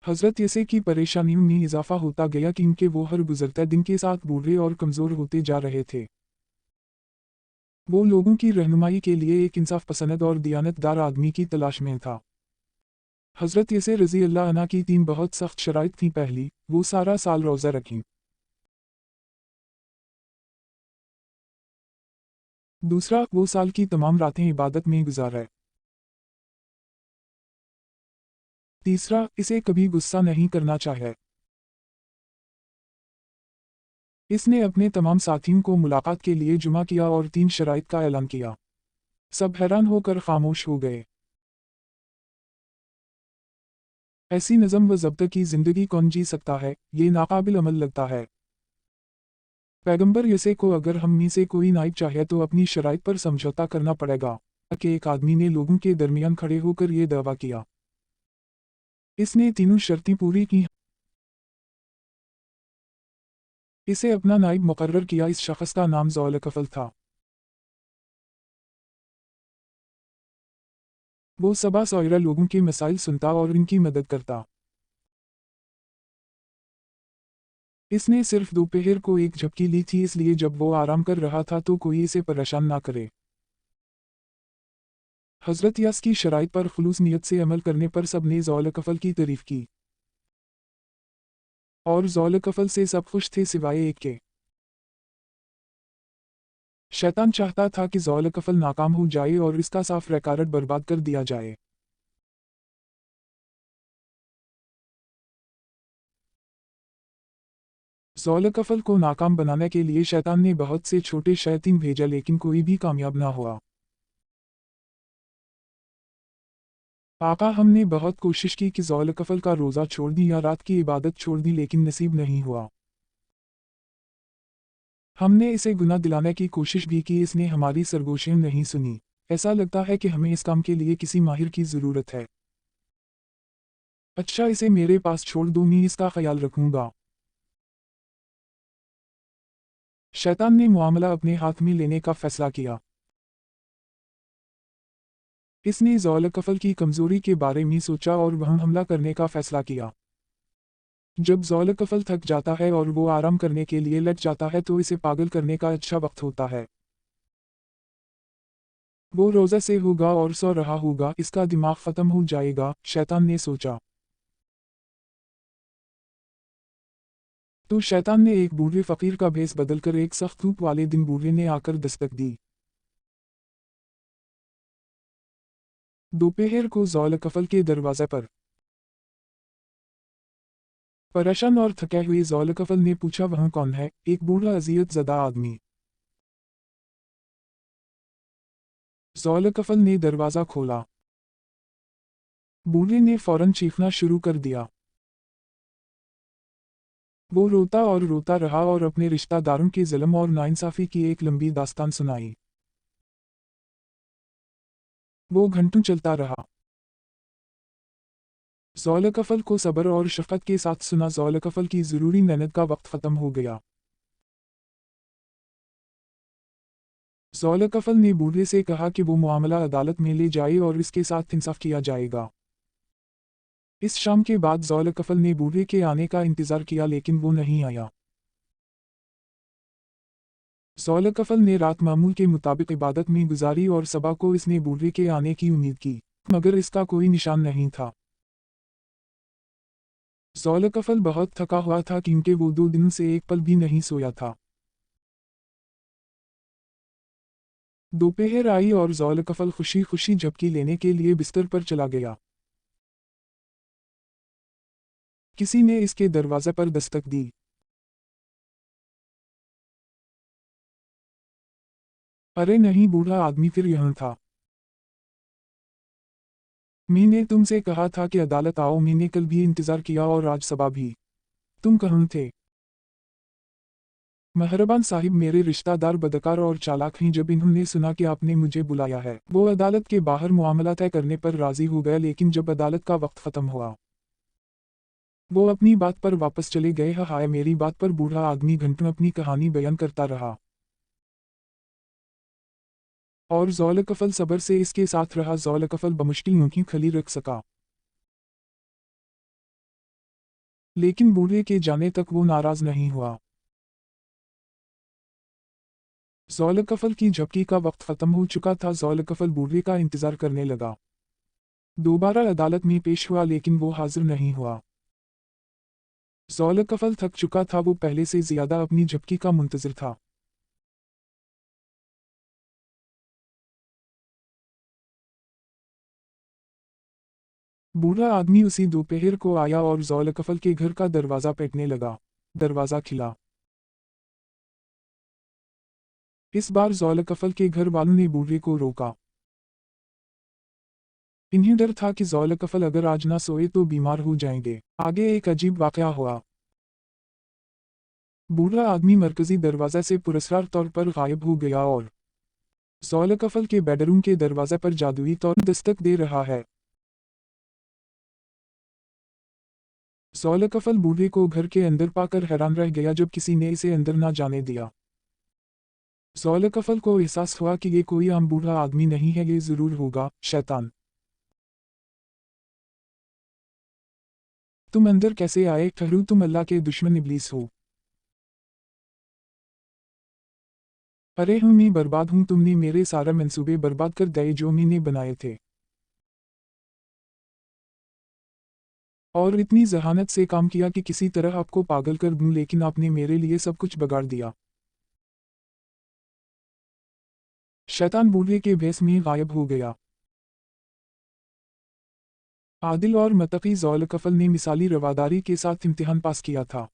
हजरत यसे की परेशानियों में इजाफा होता गया क्योंकि वो हर गुजरते दिन के साथ बूढ़े और कमज़ोर होते जा रहे थे। वो लोगों की रहनुमाई के लिए एक इंसाफ पसंद और दियानतदार आदमी की तलाश में था। हजरत यसे रजी अल्लाह अन्हा की 3 बहुत सख्त शराइत थीं। पहली, वो सारा साल रोज़ा रखीं। दूसरा, वो साल की तमाम रातें इबादत में गुजारे। तीसरा, इसे कभी गुस्सा नहीं करना चाहिए। इसने अपने तमाम साथियों को मुलाकात के लिए जुमा किया और 3 शराइत का ऐलान किया। सब हैरान होकर खामोश हो गए। ऐसी नज़म व ज़ब्त की ज़िंदगी कौन जी सकता है, ये नाकाबिल अमल लगता है। पैगंबर यसे को अगर हम में से कोई नाइब चाहे तो अपनी शराइत पर समझौता करना पड़ेगा। कि एक आदमी ने लोगों के दरमियान खड़े होकर ये दावा किया। इसने तीनों शर्तें पूरी की। इसे अपना नाइब मुकर्रर किया। इस शख्स का नाम ज़ौलकफल था। वो सबा सॉयरा लोगों के मसाइल सुनता और इनकी मदद करता। इसने सिर्फ दोपहर को एक झपकी ली थी, इसलिए जब वो आराम कर रहा था तो कोई इसे परेशान ना करे। हजरत यास की शराइत पर खुलूस नियत से अमल करने पर सब ने ज़ौलकफल की तारीफ की। और ज़ौलकफल से सब खुश थे सिवाय एक के। शैतान चाहता था कि ज़ौलकफल नाकाम हो जाए और इसका साफ रिकॉर्ड बर्बाद कर दिया जाए। ज़ौलकफल को नाकाम बनाने के लिए शैतान ने बहुत से छोटे शैतान भेजा लेकिन कोई भी कामयाब ना हुआ। आका हमने बहुत कोशिश की कि ज़ौलकफल का रोज़ा छोड़ दी या रात की इबादत छोड़ दी लेकिन नसीब नहीं हुआ। हमने इसे गुनाह दिलाने की कोशिश भी की, इसने हमारी सरगोशियां नहीं सुनी। ऐसा लगता है कि हमें इस काम के लिए किसी माहिर की ज़रूरत है। अच्छा, इसे मेरे पास छोड़ दो, मैं इसका ख्याल रखूंगा। शैतान ने मामला अपने हाथ में लेने का फैसला किया। इसने ज़ौलकफल की कमज़ोरी के बारे में सोचा और वह हमला करने का फैसला किया। जब ज़ौलकफल थक जाता है और वो आराम करने के लिए लेट जाता है तो इसे पागल करने का अच्छा वक्त होता है। वो रोज़ा से होगा और सो रहा होगा, इसका दिमाग ख़त्म हो जाएगा, शैतान ने सोचा। तो शैतान ने एक बूढ़े फ़कीर का भेस बदलकर एक सख्त धूप वाले दिन बूढ़े ने आकर दस्तक दी। दोपहर को ज़ौलकफल के दरवाजे पर परेशान और थके हुए ज़ौलकफल ने पूछा, वह कौन है? एक बूढ़ा अज़ियत ज़दा आदमी। ज़ौलकफल ने दरवाज़ा खोला। बूढ़े ने फौरन चीखना शुरू कर दिया। वो रोता और रोता रहा और अपने रिश्तेदारों के ज़ुल्म और नाइंसाफ़ी की एक लंबी दास्तान सुनाई। वो घंटों चलता रहा। ज़ौलकफल को सब्र और शफ़क़त के साथ सुना। ज़ौलकफल की ज़रूरी मेहनत का वक्त ख़त्म हो गया। ज़ौलकफल ने बूढ़े से कहा कि वो मामला अदालत में ले जाए और इसके साथ इंसाफ किया जाएगा। इस शाम के बाद ज़ौलकफल ने बूढ़े के आने का इंतज़ार किया लेकिन वो नहीं आया। ज़ौलकफल ने रात मामूल के मुताबिक इबादत में गुजारी और सबा को इसने बूढ़े के आने की उम्मीद की, मगर इसका कोई निशान नहीं था। ज़ौलकफल बहुत थका हुआ था क्योंकि वो 2 दिनों से एक पल भी नहीं सोया था। दोपहर आई और ज़ौलकफल खुशी खुशी झपकी लेने के लिए बिस्तर पर चला गया। किसी ने इसके दरवाजे पर दस्तक दी। अरे नहीं, बूढ़ा आदमी फिर यहाँ था। मैंने तुमसे कहा था कि अदालत आओ, मैंने कल भी इंतज़ार किया और आज सबा भी। तुम कहाँ थे? मेहरबान साहिब, मेरे रिश्तेदार बदकार और चालाक हैं। जब इन्होंने सुना कि आपने मुझे बुलाया है, वो अदालत के बाहर मामला तय करने पर राजी हो गया, लेकिन जब अदालत का वक्त ख़त्म हुआ, वो अपनी बात पर वापस चले गए। हाय, मेरी बात पर बूढ़ा आदमी घंटों अपनी कहानी बयान करता रहा। और ज़ौलकफल सब्र से इसके साथ रहा। ज़ौलकफल बमुश्किल आँखें खली रख सका। लेकिन बूढ़े के जाने तक वो नाराज नहीं हुआ। ज़ौलकफल की झपकी का वक्त खत्म हो चुका था। ज़ौलकफल बूढ़े का इंतजार करने लगा। दोबारा अदालत में पेश हुआ लेकिन वो हाजिर नहीं हुआ। ज़ौलकफल थक चुका था, वो पहले से ज्यादा अपनी झपकी का मुंतजिर था। बूढ़ा आदमी उसी दोपहर को आया और ज़ौलकफल के घर का दरवाज़ा पीटने लगा। दरवाज़ा खिला। इस बार ज़ौलकफल के घर वालों ने बूढ़े को रोका। इन्हें डर था कि ज़ौलकफल अगर आज ना सोए तो बीमार हो जाएंगे। आगे एक अजीब वाक़या हुआ। बूढ़ा आदमी मरकजी दरवाज़ा से पुरस्कार तौर पर गायब हो गया और ज़ौलकफल के बेडरूम के दरवाज़े पर जादुई तौर दस्तक दे रहा है। ज़ौलकफल बूढ़े को घर के अंदर पाकर हैरान रह गया जब किसी ने इसे अंदर ना जाने दिया। ज़ौलकफल को एहसास हुआ कि ये कोई आम बूढ़ा आदमी नहीं है, ये ज़रूर होगा शैतान। तुम अंदर कैसे आए? ठहरू, तुम अल्लाह के दुश्मन इब्लीस हो। अरे मैं बर्बाद हूँ, तुमने मेरे सारे मंसूबे बर्बाद कर दिए जो मैंने बनाए थे। और इतनी जहानत से काम किया कि किसी तरह आपको पागल कर दूं, लेकिन आपने मेरे लिए सब कुछ बिगाड़ दिया। शैतान बूढ़े के भेस में गायब हो गया। आदिल और मतकी ज़ौलकफल ने मिसाली रवादारी के साथ इम्तिहान पास किया था।